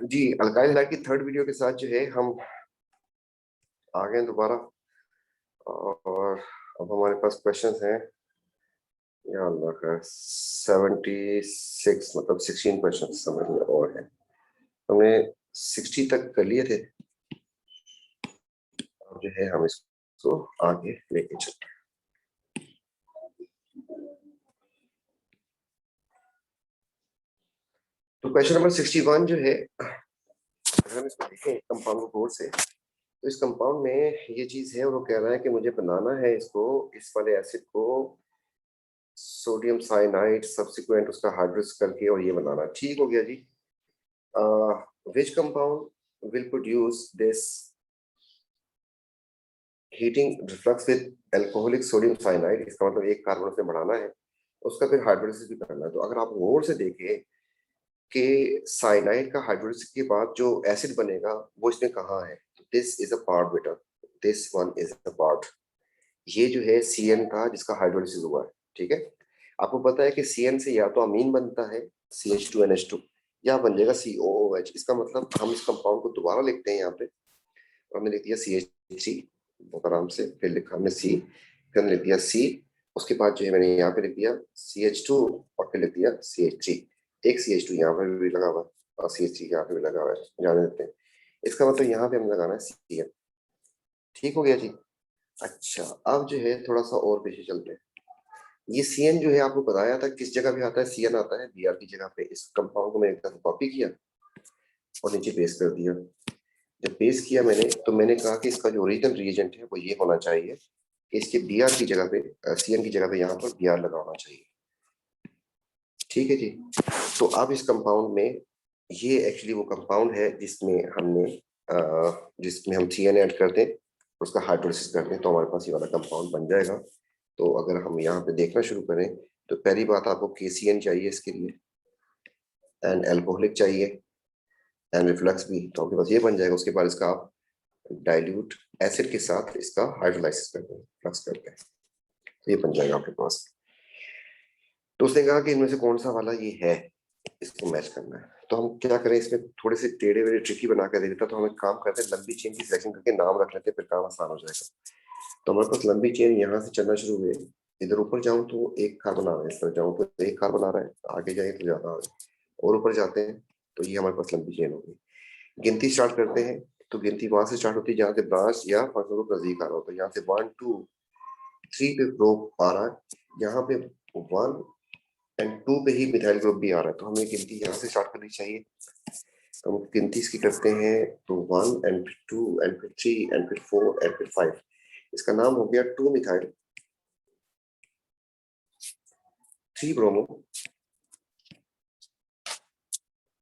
जी, alkyl halide की third video के साथ जो है हम आ गए दोबारा। और अब हमारे पास क्वेश्चंस हैं, या अल्लाह का 76, मतलब 16 क्वेश्चन समझ में और है। हमने 60 तक कर लिए थे। अब जो है हम इसको आगे लेके चलते हैं। तो क्वेश्चन नंबर 61 जो है, अगर हम इसको देखें कंपाउंड को गौर से, तो इस कंपाउंड में ये चीज है और वो कह रहा है कि मुझे बनाना है इसको, इस वाले एसिड को सोडियम साइनाइड सब्सिक्वेंट उसका हाइड्रोलिसिस करके और ये बनाना। ठीक हो गया जी। which compound will produce this heating reflux with alcoholic sodium cyanide? इसका मतलब एक कार्बन उसमें बढ़ाना है, उसका फिर हाइड्रोलिसिस भी करना है। तो अगर आप गौर से देखें कि साइनाइड का हाइड्रोलिसिस के बाद जो एसिड बनेगा वो इसमें कहाँ है, तो दिस इज अ पार्ट बेटा, this one is a part. ये जो है CN था जिसका हाइड्रोलिसिस हुआ है। ठीक है, आपको पता है कि CN से या तो अमीन बनता है CH2NH2 या बन जाएगा COOH। इसका मतलब हम इस कंपाउंड को दोबारा लिखते हैं यहाँ पे, और हमने लिख दिया CH3 बहुत आराम से, फिर लिखा हमने C, फिर हमने लिख दिया C, उसके बाद जो है मैंने यहाँ पे लिख दिया CH2 और फिर लिख दिया CH3। एक CH2 यहाँ पे भी लगा हुआ है और CH3 यहाँ पे भी लगा हुआ है, जाने देते हैं। इसका मतलब यहाँ पे हमें लगाना है CN। ठीक हो गया जी। अच्छा, अब जो है थोड़ा सा और पीछे चलते हैं। ये CN जो है आपको बताया था किस जगह पे आता है, CN आता है Br की जगह पे। इस कंपाउंड को मैंने एक तरफ कॉपी किया और नीचे पेस्ट कर दिया। जब पेस्ट किया मैंने, तो मैंने कहा कि इसका जो ओरिजिनल रिएजेंट है वो ये होना चाहिए कि इसके Br की जगह पे, CN की जगह पे यहाँ पर Br लगा होना चाहिए। ठीक है जी। तो अब इस कंपाउंड में, ये एक्चुअली वो कंपाउंड है जिसमें हमने जिसमें हम CN ऐड कर दें, उसका हाइड्रोलिसिस कर दें, तो हमारे पास ये वाला कंपाउंड बन जाएगा। तो अगर हम यहाँ पे देखना शुरू करें, तो पहली बात आपको KCN चाहिए इसके लिए, एंड एल्कोहलिक चाहिए, एंड रिफ्लक्स भी, तो आपके पास ये बन जाएगा। उसके बाद इसका आप डाइल्यूट एसिड के साथ इसका हाइड्रोलाइसिस करते हैं, फ्लक्स करते हैं, तो ये बन जाएगा आपके पास। तो उसने कहा कि इनमें से कौन सा वाला ये है, इसको मैच करना है। तो हम क्या करें, इसमें थोड़े से टेढ़े वेढ़े ट्रिकी बना कर दे देता। तो हम एक काम करते हैं, लंबी चेन की सिलेक्शन करके नाम रख लेते हैं, फिर काम आसान हो जाएगा। तो हमारे पास लंबी चेन यहाँ से चलना शुरू हुई, इधर ऊपर जाऊं तो एक कार्बन आ रहा है, इस तरह जाऊं तो एक कार्बन आ रहा है, आगे जाए तो ज्यादा आ रहा है, और ऊपर जाते हैं तो ये हमारे पास लंबी चेन होगी। गिनती स्टार्ट करते हैं, तो गिनती वहां से स्टार्ट होती है जहां से ब्रांच या फंक्शन ग्रुप नजदीक आ रहा होता है। यहाँ से 1 2 3 पे ग्रुप आ रहा है, यहाँ पे 1 एंड 2 पे ही मिथाइल ग्रुप भी आ रहा है, तो हमें गिनती यहाँ से स्टार्ट करनी चाहिए। तो हम गिनती इसकी करते हैं, तो 1 एंड फिर 2 एंड फिर 3 एंड फिर 4 एंड फिर 5। इसका नाम हो गया 2 मिथाइल 3 ब्रोमो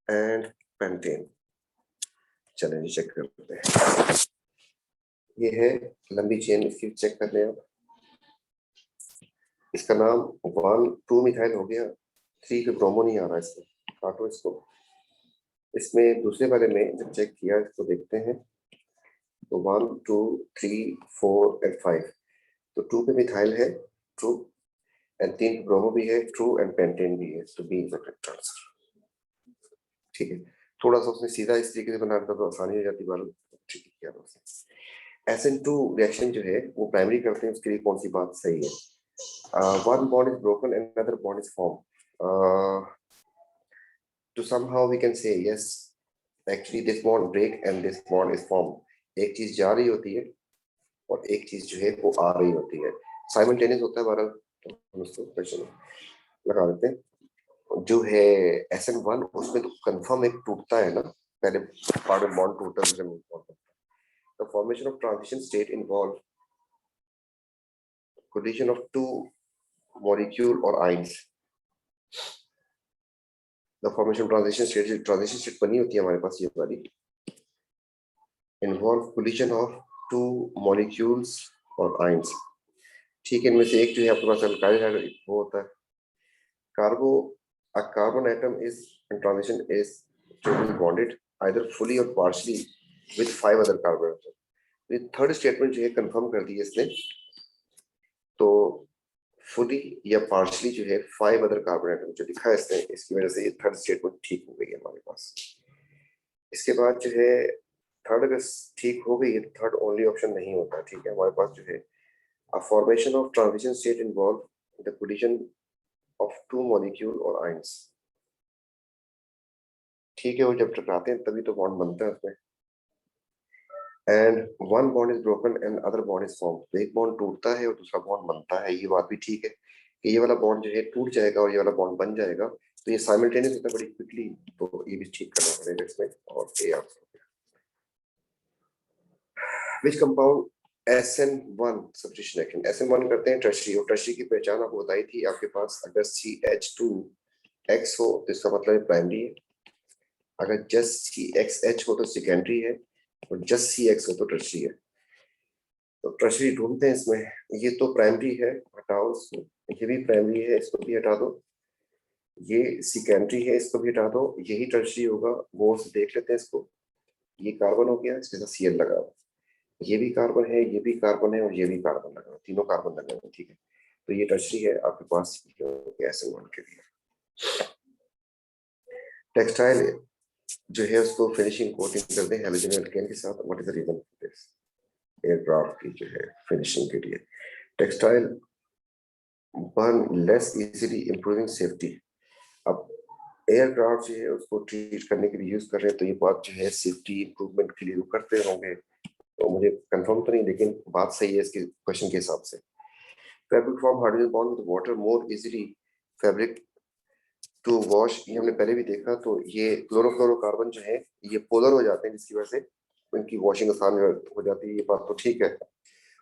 एंड पेंटेन। चलें चेक करते हैं, ये है लंबी चेन, इसकी चेक करते हैं। इसका नाम 1 2 मिथाइल हो गया, 3 पे ब्रोमो नहीं आ रहा, इसमें काटो इसको। इसमें दूसरे वाले में जब चेक किया, इसको देखते हैं, तो 1 2 3 4 एंड 5, तो 2 पे मिथाइल है, ट्रू, एंड 3 पे ब्रोमो भी है, ट्रू, एंड पेंटेन भी है, तो B is the correct answer. ठीक है, थोड़ा सा उसने सीधा इस तरीके से बना दिया तो आसानी हो जाती बात। ठीक किया उसने। SN2 रिएक्शन जो है वो प्राइमरी करते हैं, उसके लिए कौन सी बात सही है? One bond is broken and another bond is formed. To somehow we can say yes, actually this bond break and this bond is formed. एक चीज जा रही होती है और एक चीज जो है वो आ रही होती है, साइमल्टेनियस होता है बहरहाल। तो हम उसको क्वेश्चन लगा देते हैं। जो है SN1, उसमें तो कंफर्म एक टूटता है ना, पहले पार्ट में बॉन्ड टूटता है, the formation of transition state involve collision of two molecule or ions। The formation transition state बनी होती है हमारे पास ये वाली, involve collision of two molecules और ions। ठीक है, इनमें से एक जो है आपके पास अल्काइल है, वो होता है कार्बो। A carbon atom is in transition is totally bonded either fully or partially with 5 other carbon atoms। ये थर्ड स्टेटमेंट जो है कंफर्म कर दी है इसने, तो फुली या पार्शली जो है 5 अदर कार्बन एटम जो लिखा है इसने, इसकी वजह से ये थर्ड स्टेटमेंट ठीक हो गई है हमारे पास। इसके बाद जो है थर्ड अगर ठीक हो गई, थर्ड ओनली ऑप्शन नहीं होता, ठीक है। हमारे पास जो है a formation of transition state involve the collision of two molecule or ions, ठीक है। वो जब टकराते हैं तभी तो बॉन्ड बनता है उसमें। And one bond is broken and other bond is form, तो एक बॉन्ड टूटता है और दूसरा बॉन्ड बनता है। ये बात भी ठीक है कि ये वाला बॉन्ड जो है टूट जाएगा और ये वाला बॉन्ड बन जाएगा, तो ये साइमल्टेनियस होता है बड़ी क्विकली, तो ये भी ठीक करना पड़ेगा इसमें। और A answer, which compound SN1 substitution action, SN1 करते हैं टर्शरी, और टर्शरी की पहचान आपको बताई थी। आपके पास अगर CH2X हो तो इसका मतलब है प्राइमरी है, अगर जस्ट CXH हो तो सेकेंडरी है, और जस्ट CX हो तो टर्शरी है। तो टर्शरी ढूंढते हैं इसमें। ये तो प्राइमरी है, हटाओ इसको। ये भी प्राइमरी है, इसको भी हटा दो। ये सेकेंडरी है, इसको भी हटा दो। यही टर्शरी होगा, वो देख लेते हैं इसको। ये कार्बन हो गया, इसके साथ Cl लगा हुआ। ये भी कार्बन है, ये भी कार्बन है, और ये भी कार्बन लगा हुआ, तीनों कार्बन लगे हुए, ठीक है। तो ये टर्शरी है आपके पास SN1 के लिए। टेक्सटाइल जो है उसको फिनिशिंग कोटिंग करते हैं हैलोजन एल्केन के साथ। What is the reason for this? Aircraft की जो है फिनिशिंग के लिए textile burn less easily, improving safety. अब एयरक्राफ्ट जो है उसको ट्रीट करने के लिए यूज कर रहे हैं, तो ये बात जो है सेफ्टी इंप्रूवमेंट के लिए वो करते होंगे, तो मुझे कंफर्म तो नहीं, लेकिन बात सही है इसके क्वेश्चन के हिसाब से। Fabric form hydrogen bond with water more easily, fabric to wash, ये हमने पहले भी देखा। तो ये क्लोरोफ्लोरोकार्बन जो है ये पोलर हो जाते हैं, जिसकी वजह से उनकी वॉशिंग आसान हो जाती है, ये बात तो ठीक है।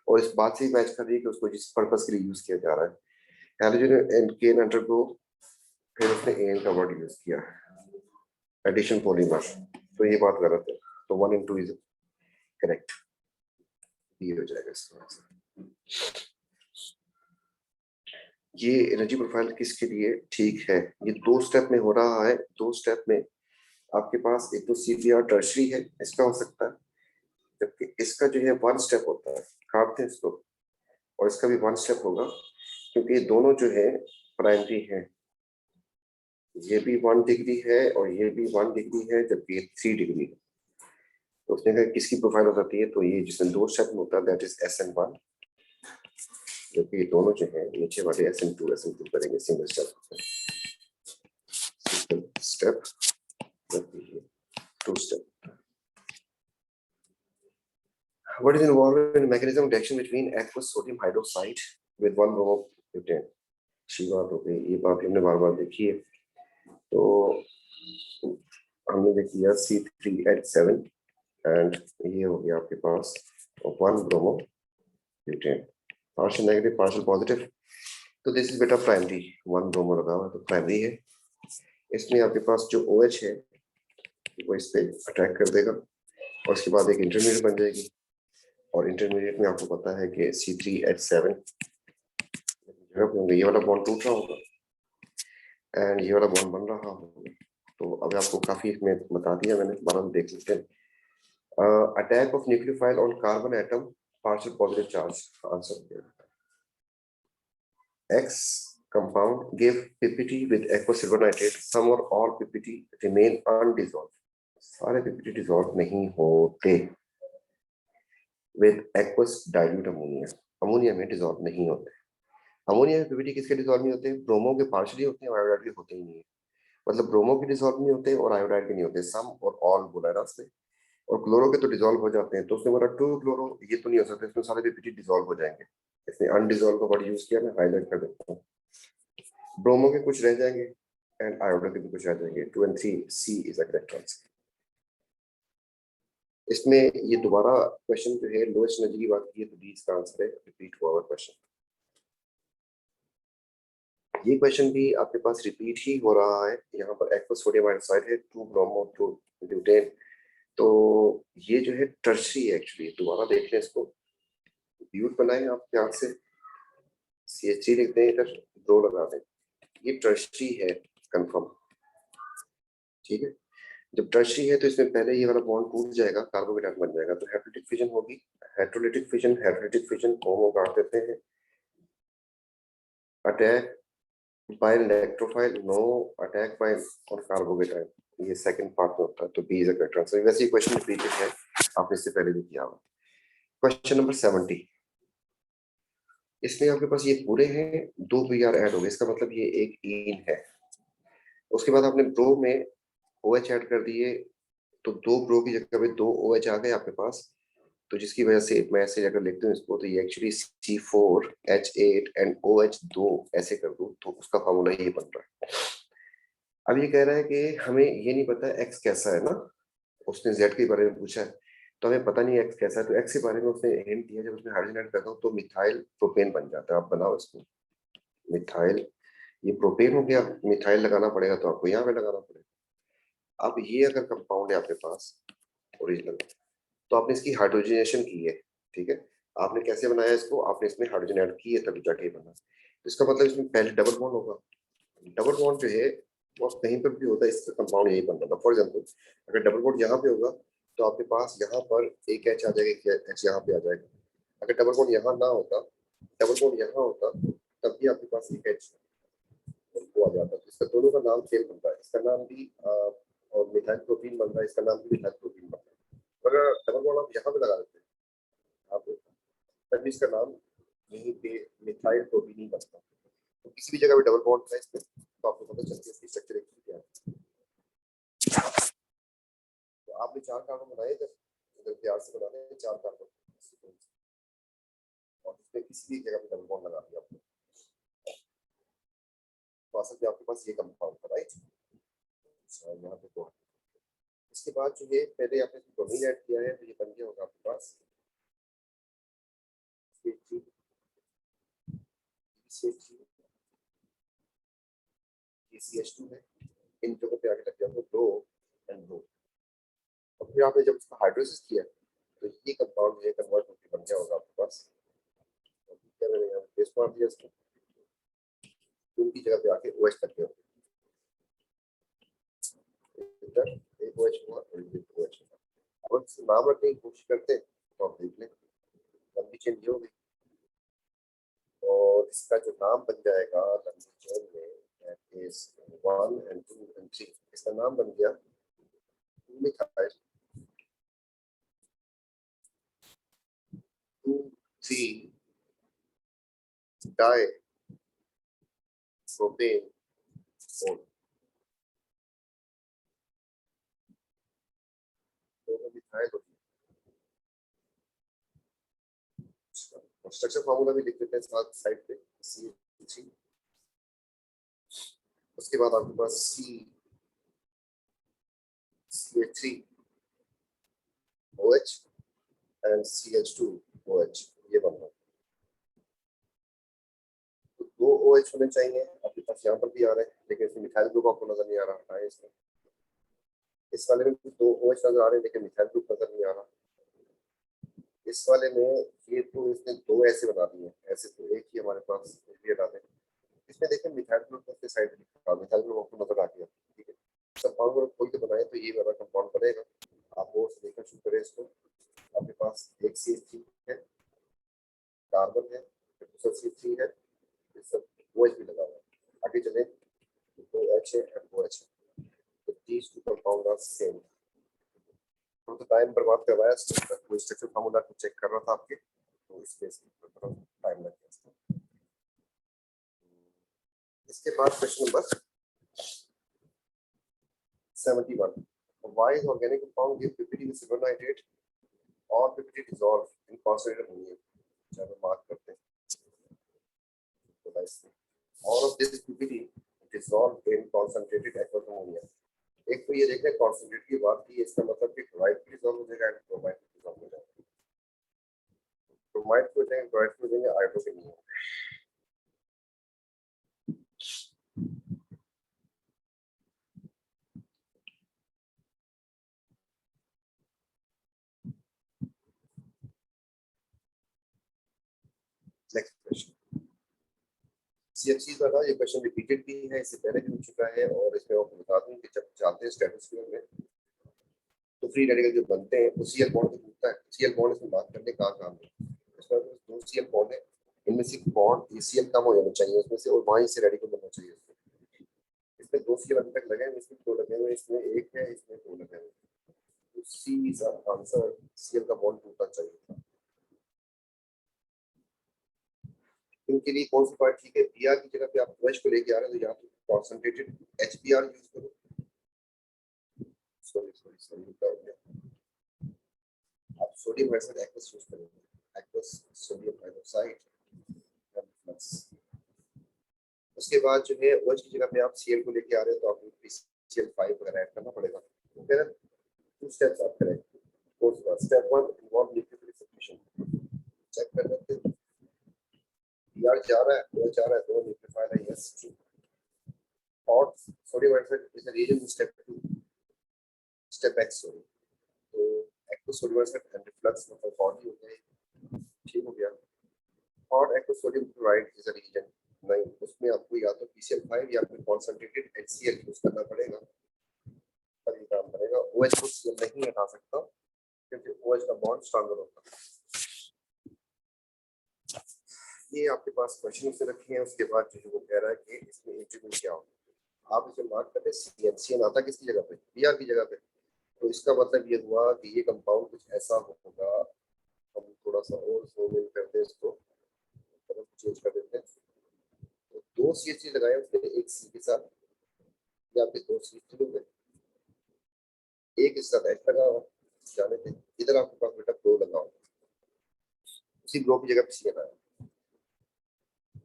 और इस बात से ही मैच कर रही है कि उसको जिस पर्पस के लिए यूज किया जा रहा है। हैलोजन एंड केन अंडरगो, फिर उसने एन का वर्ड यूज किया, एडिशन पॉलीमर, तो ये बात गलत है। तो 1 and 2 इज करेक्ट, ये हो जाएगा इसका आंसर। ये एनर्जी प्रोफाइल किसके लिए ठीक है? ये 2 स्टेप में हो रहा है। 2 स्टेप में आपके पास एक तो CPR टर्शरी है, इसका हो सकता है, जबकि इसका जो है 1 स्टेप होता है, काटते हैं इसको, और इसका भी 1 स्टेप होगा, क्योंकि ये दोनों जो है प्राइमरी है। ये भी 1 डिग्री है और ये भी 1 डिग्री है, जबकि ये 3 डिग्री है। तो उसने कहा किसकी प्रोफाइल हो जाती है, तो ये जिसमें 2 स्टेप में होता है दैट इज SN1, जबकि ये दोनों जो है नीचे वाले SN2 करेंगे सिंगल स्टेप, जबकि 2 step. What is involved in mechanism of reaction between aqueous sodium hydroxide with 1 bromobutane? अच्छी बात हो गई, ये बात हमने बार बार देखी है। तो हमने देख लिया C3H7 एंड ये हो गया आपके पास 1 bromobutane, partial negative partial positive. तो दिस इज बेटा प्राइमरी, 1 ब्रोमो लगा हुआ तो प्राइमरी है। इसमें आपके पास जो OH है वो इस पे अटैक कर देगा, और उसके बाद एक इंटरमीडिएट बन जाएगी। और इंटरमीडिएट में आपको पता है कि C3H7 ये वाला बॉन्ड टूट रहा होगा एंड ये वाला बॉन्ड बन रहा होगा। तो अब आपको काफी इसमें बता दिया मैंने, दोबारा देख लेते हैं। Attack of nucleophile on carbon atom, partial positive charge, answer X compound give PPT with aqueous silver nitrate, some or all PPT remain undissolved, सारे PPT डिसॉल्व नहीं होते। with aqueous dilute ammonia, ammonia में dissolve नहीं होते। Ammonia में PPT किसके dissolve नहीं होते? ब्रोमो के पार्शियली होते हैं, आयोडाइड के होते ही नहीं है। मतलब ब्रोमो के डिसॉल्व नहीं होते और आयोडाइड के नहीं होते, सम और ऑल बोला है उसने। और क्लोरो के तो डिसॉल्व हो जाते हैं, तो उसने बोला 2 क्लोरो, ये तो नहीं हो सकता, इसमें सारे PPT डिसॉल्व हो जाएंगे। इसने अनडिसॉल्व का वर्ड यूज किया, मैं हाईलाइट कर देता हूँ। ब्रोमो के कुछ रह जाएंगे एंड आयोडा के भी कुछ रह जाएंगे। 2 and 3 C is a correct answer. इसमें ये दोबारा क्वेश्चन जो है लोएस्ट एनर्जी की बात की है, तो डी इसका आंसर है। रिपीट हुआ हुआ क्वेश्चन, ये क्वेश्चन भी आपके पास रिपीट ही हो रहा है। यहाँ पर एक्वस सोडियम हाइड्रोक्साइड है, 2 ब्रोमो 2 ब्यूटेन, तो ये जो है टर्शरी है एक्चुअली। दोबारा देख लें इसको, ब्यूट बनाए आप ध्यान से, CH3 लिख दें, इधर 2 लगा दें, ये टर्शरी है कंफर्म, ठीक है। जब टर्शरी है तो इसमें पहले ये वाला बॉन्ड टूट जाएगा, कार्बोकेटाइन बन जाएगा, तो हेटेरोलिटिक फिजन होगी। हेटेरोलिटिक फिजन होमो काट देते हैं। Attack by electrophile, no attack by on carbocation, ये सेकंड पार्ट में होता है, तो B is a correct answer. वैसे ये क्वेश्चन रिपीटेड है, आपने इससे पहले भी किया हुआ। क्वेश्चन नंबर 70, इसमें आपके पास ये पूरे हैं, 2 बी आर ऐड हो गए, इसका मतलब ये एक इन है। उसके बाद आपने ब्रो में ओ एच ऐड कर दिए, तो 2 ब्रो की जगह पे 2 ओ एच आ गए आपके पास, तो जिसकी वजह से मैं ऐसे अगर लिखते हूँ इसको, तो ये एक्चुअली C4H8 एंड OH2 ऐसे कर दूं, तो उसका फॉर्मूला ये बन रहा है। अब ये कह रहा है कि हमें ये नहीं पता एक्स कैसा है ना, उसने जेड के बारे में पूछा है, तो हमें पता नहीं एक्स कैसा है, तो एक्स के बारे में उसने हिंट दिया, जब उसमें हाइड्रोजन ऐड करता हूँ तो मिथाइल प्रोपेन बन जाता है। आप बनाओ इसको, मिथाइल, ये प्रोपेन हो गया, मिथाइल लगाना पड़ेगा तो आपको यहाँ पे लगाना पड़ेगा। अब ये अगर कंपाउंड है आपके पास ओरिजिनल, तो आपने इसकी हाइड्रोजनेशन की है, ठीक है। आपने कैसे बनाया इसको, आपने इसमें हाइड्रोजन ऐड की है तभी जाके बना, तो इसका मतलब इसमें पहले डबल बॉन्ड होगा। डबल बॉन्ड जो है वो कहीं पर भी होता है, इसका कंपाउंड यही बनता है। फॉर एग्जांपल अगर डबल बॉन्ड यहाँ पे होगा, तो आपके पास यहाँ पर एक एच आ जाएगा, एक एच यहाँ पे आ जाएगा। अगर डबल बॉन्ड यहाँ ना होता, डबल बॉन्ड यहाँ होता, तब भी आपके पास एक एच वो आ जाता, तो इसका दोनों का नाम सेम बनता है, इसका नाम भी और मिथाइल प्रोटीन बन रहा है, इसका नाम भी मिथाइल प्रोटीन बन रहा है। अगर डबल बॉन्ड आप यहाँ पे लगा देते हैं आप, तब भी इसका नाम यहीं पे मिथाइल प्रोटीन ही बनता है। तो किसी भी जगह पे डबल बॉन्ड है इसमें, तो आपको पता चलता है इसकी स्ट्रक्चर एक्चुअली क्या है। तो आपने 4 कार्बन बनाए थे, अगर प्यार से बनाने हैं 4 कार्बन, और इसमें किसी भी जगह पे डबल बॉन्ड लगा दिया आपने, तो असल में आपके पास ये कंपाउंड था, राइट। यहाँ पे तो इसके बाद जो ये पहले आपने ब्रोमीन ऐड किया है, तो ये बन गया होगा आपके पास CH2 है, इन जगहों पे आके लग गया तो ब्रो एंड ब्रो। और फिर आपने जब इसका हाइड्रोलिसिस किया, तो ये कंपाउंड ये कन्वर्ट होकर बन गया होगा आपके पास, क्या मैंने यहाँ बेस मार दिया इसको, उनकी जगह पे आके OH लग गया, इधर एक OH हुआ और इधर OH हुआ। अब इसका नाम रखने की कोशिश करते हैं, तो आप देख लें लंबी चेन हो गई, और इसका जो नाम बन जाएगा लंबी चेन में, that is 1 and 2 and 3, इसका नाम बन गया मिथाइल 2,3 डाई प्रोपेन फोर, दोनों मिथाइल होती है। स्ट्रक्चर फार्मूला भी लिख देते हैं साथ साइड पे, CH3, उसके बाद आपके पास CH3 OH and CH2 OH, ये बन रहा है। तो 2 OH होने चाहिए, आपके पास यहाँ पर भी आ रहे हैं, लेकिन इसमें मिथाइल ग्रुप आपको नजर नहीं आ रहा है। इसमें इस वाले में 2 OH नजर आ रहे हैं, लेकिन मिथाइल ग्रुप नजर नहीं आ रहा। इस वाले में ये तो इसने 2 ऐसे बना दिए, ऐसे तो एक ही हमारे पास ये डाले। इसमें देखें मिथाइल ग्रुप के साइड लिखा, मिथाइल ग्रुप आपको नजर आ गया, ठीक है। कंपाउंड को खोल के बनाए तो ये वाला कंपाउंड बनेगा। आप और से देखना शुरू करें इसको, आपके पास एक CH3 है, कार्बन है, दूसरा CH3 है, इस सब OH भी लगा हुआ है। आगे चले तो OH है and OH है, तो these two compound are same। तो टाइम बर्बाद करवाया, कोई स्ट्रक्चर फार्मूला को चेक कर रहा था आपके, तो इस केस में थोड़ा टाइम लग गया। इसके बाद question number 71, why is organic compound give PPT with silver nitrate or PPT dissolve in concentrated ammonia? चलो मार्क करते हैं, तो guys all of this PPT dissolve in concentrated aqueous ammonia। एक तो ये देख रहे हैं कॉन्सेंट्रेट की बात की, इसका मतलब कि क्लोराइड भी डिसॉल्व हो जाएगा एंड ब्रोमाइड भी डिसॉल्व हो जाएगा। ब्रोमाइड को जाएंगे, क्लोराइड को जाएंगे, आयोडो के नहीं होगा। नेक्स्ट क्वेश्चन, CFC का था ये क्वेश्चन, रिपीटेड भी है, इससे पहले भी हो चुका है, और इसमें आपको बता दूं कि जब जाते हैं स्ट्रेटोस्फीयर में, तो फ्री रेडिकल जो बनते हैं वो Cl बॉन्ड से टूटता है। Cl बॉन्ड इसमें बात करने का काम है, इसमें 2 Cl बॉन्ड है, इनमें से बॉन्ड Cl कम हो जाना चाहिए उसमें से, और वहीं से रेडिकल बनना चाहिए। इसमें 2 सीएल अभी तक लगे हैं, इसमें 2 लगे हुए, इसमें 1 है, इसमें 2 लगे हुए। तो सी इज आंसर, सीएल का बॉन्ड टूटना चाहिए था। इनके लिए कौन सा पार्ट ठीक है? बीआर की जगह पे आप OH को लेके आ रहे हो तो या तो कॉन्सेंट्रेटेड HBr यूज करो, सॉरी क्या हो गया, आप सोडियम हाइड्रोक्साइड एक्वस यूज करोगे, एक्वस सोडियम हाइड्रोक्साइड प्लस। उसके बाद जो है OH की जगह पे आप Cl को लेके आ रहे हो तो आपको PCl5 वगैरह ऐड करना पड़ेगा। तो फिर 2 स्टेप्स आप करें। Step 1 involve nucleophilic substitution, check कर लेते हैं Br जा रहा है, OH जा रहा है, तो न्यूक्लियोफाइल है, यस ट्रू। और sodium hydroxide is a reagent step 2, step x sorry, तो aqueous sodium hydroxide and reflux मतलब बॉडी हो गया, ठीक हो गया। और aqueous sodium chloride is a reagent, नहीं उसमें आपको या तो PCl5 या फिर कॉन्सेंट्रेटेड HCl यूज करना पड़ेगा, तभी काम करेगा। OH को Cl नहीं हटा सकता क्योंकि OH का बॉन्ड स्ट्रॉन्गर होता है। ये आपके पास क्वेश्चन से रखे हैं। उसके बाद जो वो कह रहा है कि इसमें इंटीग्रल क्या होगा, आप इसे मार्क करते हैं CN आता किसकी जगह पे? Br की जगह पे। तो इसका मतलब ये हुआ कि ये कंपाउंड कुछ ऐसा होगा, हम थोड़ा सा और zoom in करते हैं, इसको तरफ चेंज कर देते हैं। तो 2 CH लगाए उसने एक C के साथ, या फिर 2 CH लोगे, एक इस साथ H लगा हुआ, जाने थे इधर आपके पास बेटा दो लगा हुआ, उसी ग्रुप की जगह पे CN आया।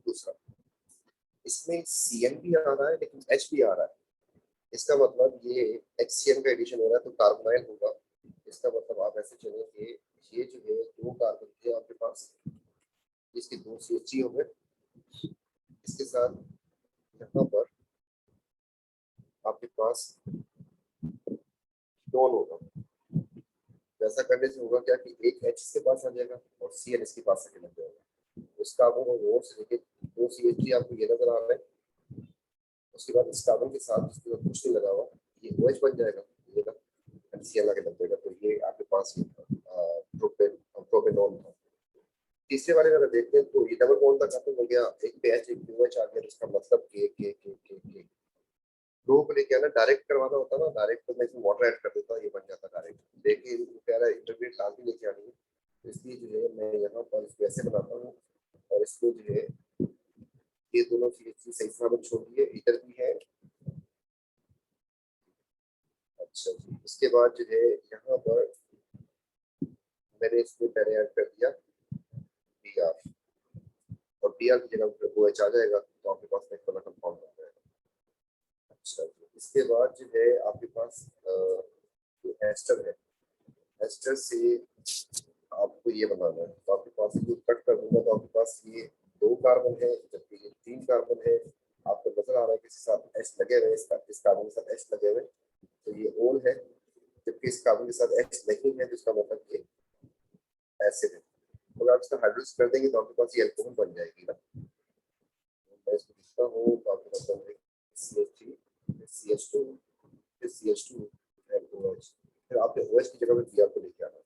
दूसरा इसमें CN भी आ रहा है लेकिन H भी आ रहा है, इसका मतलब ये HCN का एडिशन हो रहा है तो कार्बोनाइल होगा। इसका मतलब आप ऐसे चलेंगे, ये जो है 2 कार्बन थे आपके पास, इसके 2 CH हो गए, इसके साथ यहाँ पर आपके पास टोन होगा। वैसा करने से होगा क्या कि एक H इसके पास आ जाएगा और CN इसके पास आके लग जाएगा। इस कार्बन और वो से लेके 2 CH आपको ये नजर आ रहा है। उसके बाद इस कार्बन के साथ जिसके साथ कुछ नहीं लगा हुआ, ये OH बन जाएगा, ये ना CN आके लग जाएगा। तो ये आपके पास प्रोपेनॉल था। तीसरे वाले अगर देखते हैं तो ये डबल बॉन्ड तक खत्म हो गया, एक पे H एक पे OH आ गया, इसका मतलब के दो को लेके आना, डायरेक्ट करवाना होता ना, डायरेक्ट तो मैं इसमें वाटर ऐड कर देता, ये बन जाता डायरेक्ट। देखिए वो कह रहा है इंटरमीडिएट लाजमी लेके आनी है, तो इसलिए जो है मैं यहाँ पर इसको ऐसे बनाता हूँ और इसको जो है ये दोनों चीजें सही सलामत छोड़ दिए, इधर भी है। अच्छा जी, इसके बाद जो है यहाँ पर मैंने इसको पहले ऐड कर दिया Br, और Br की जगह पर OH आ जाएगा तो आपके पास एक वाला कंपाउंड बन जाएगा। अच्छा जी, इसके बाद जो है आपके पास एस्टर है, एस्टर से आपको ये बनाना है, तो आपके पास ये कट कर दूंगा तो आपके पास ये 2 कार्बन है जबकि ये 3 कार्बन है। आपको नजर आ रहा है कि इसके साथ H लगे हुए, इस कार्बन के साथ H लगे हुए, तो ये ओल है, जबकि इस कार्बन के साथ H नहीं है, तो इसका मतलब ये एसिड है। तो आप इसका हाइड्रोलिसिस कर देंगे तो आपके पास ये अल्कोहल बन जाएगी ना। मैं इसको लिखता हूँ तो आपके पास बन जाएगी CH3 CH2 फिर CH2 and OH, फिर आपने OH की जगह पे Br को लेके आना,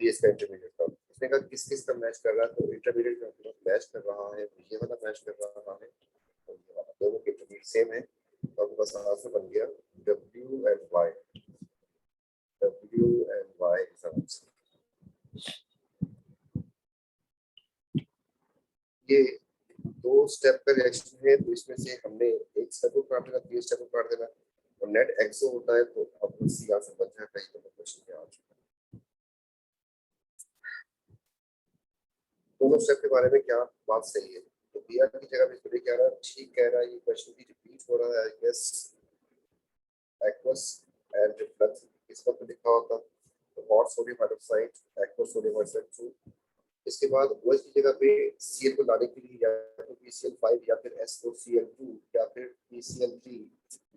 ये इसका इंटरमीडिएट था। इसने कहा किस किस का मैच कर रहा है, तो इंटरमीडिएट का मैच कर रहा है, ये वाला मैच कर रहा है और ये वाला, दोनों के इंटरमीडिएट सेम है। तो आपके पास आंसर बन गया W and Y, W and Y is answer. ये 2 स्टेप का रिएक्शन है, तो इसमें से हमने एक स्टेप को काट देना, 3 स्टेप को काट देना, और नेट एक्सो होता है तो अब सी आंसर बन जाएगा। कई तो क्वेश्चन में आ चुका है। दोनों स्टेप के बारे में क्या बात सही है, तो Br की जगह पे इसको लेके आ रहा है, ठीक कह रहा है, ये क्वेश्चन भी रिपीट हो रहा है I guess. Aqueous and reflux इस पर लिखा होता, तो hot sodium hydroxide aqueous sodium hydroxide 2। इसके बाद OH की जगह पे Cl को लाने के लिए या तो PCl5 या फिर SOCl2 या फिर PCl3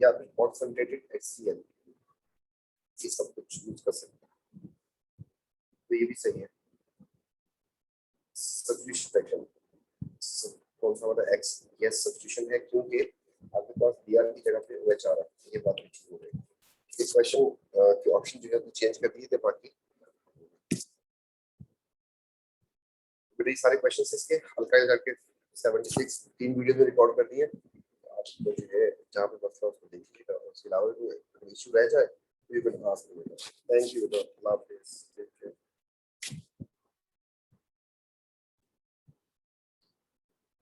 या फिर कॉन्सेंट्रेटेड HCl, ये सब कुछ यूज कर सकते हैं, तो ये भी सही है। सब्स्टिट्यूशन फ्रैक्शन कौन सा वाला X, यस सब्स्टिट्यूशन है क्योंकि आपके पास Br की जगह पे OH आ रहा है, ये बात भी ठीक हो गई। इस क्वेश्चन के ऑप्शन जो है तो चेंज कर दिए थे, बाकी बड़े सारे क्वेश्चंस इसके हल्का करके 76 3 वीडियो में रिकॉर्ड कर दिए। आपको जो है जहाँ पे मसला उसको देखिएगा, उसके अलावा कोई इशू रह जाए तो you can ask me. Thank you, अल्लाह हाफिज़।